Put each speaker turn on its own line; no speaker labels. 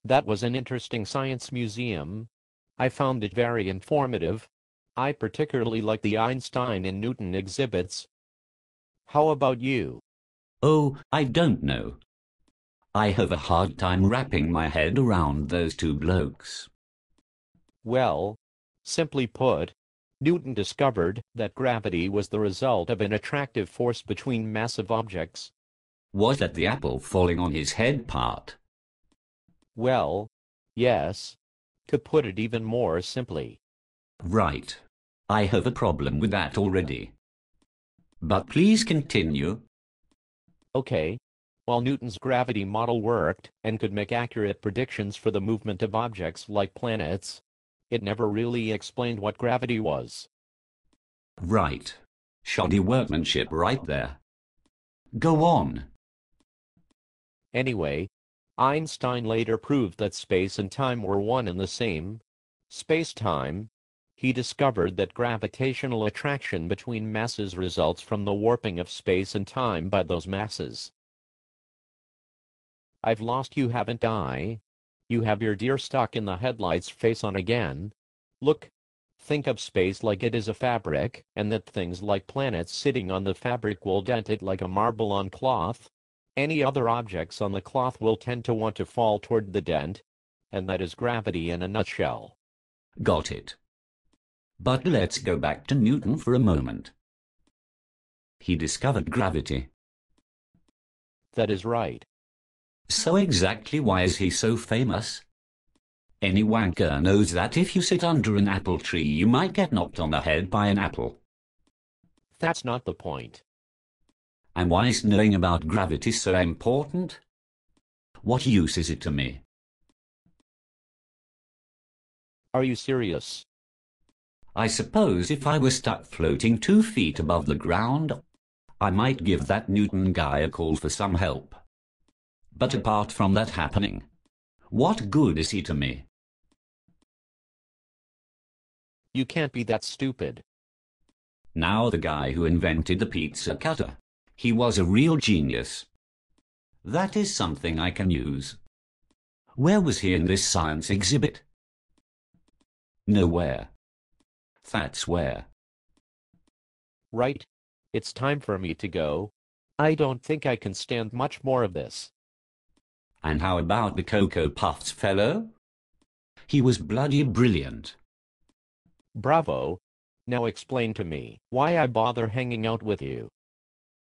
That was an interesting science museum. I found it very informative. I particularly like the Einstein and Newton exhibits. How about you?
Oh, I don't know. I have a hard time wrapping my head around those two blokes.
Well, simply put, Newton discovered that gravity was the result of an attractive force between massive objects.
Was that the apple falling on his head part?
Well, yes, to put it even more simply.
Right. I have a problem with that already. But please continue.
Okay, while Newton's gravity model worked and could make accurate predictions for the movement of objects like planets, it never really explained what gravity was.
Right. Shoddy workmanship right there. Go on.
Anyway, Einstein later proved that space and time were one and the same. Space-time. He discovered that gravitational attraction between masses results from the warping of space and time by those masses. I've lost you, haven't I? You have your deer stuck in the headlights face on again. Look, think of space like it is a fabric, and that things like planets sitting on the fabric will dent it like a marble on cloth. Any other objects on the cloth will tend to want to fall toward the dent, and that is gravity in a nutshell.
Got it. But let's go back to Newton for a moment. He discovered gravity.
That is right.
So exactly why is he so famous? Any wanker knows that if you sit under an apple tree, you might get knocked on the head by an apple.
That's not the point.
And why is knowing about gravity so important? What use is it to me?
Are you serious?
I suppose if I were stuck floating 2 feet above the ground, I might give that Newton guy a call for some help. But apart from that happening, what good is he to me?
You can't be that stupid.
Now the guy who invented the pizza cutter, he was a real genius. That is something I can use. Where was he in this science exhibit? Nowhere. That's where.
Right? It's time for me to go. I don't think I can stand much more of this.
And how about the Cocoa Puffs fellow? He was bloody brilliant.
Bravo. Now explain to me why I bother hanging out with you.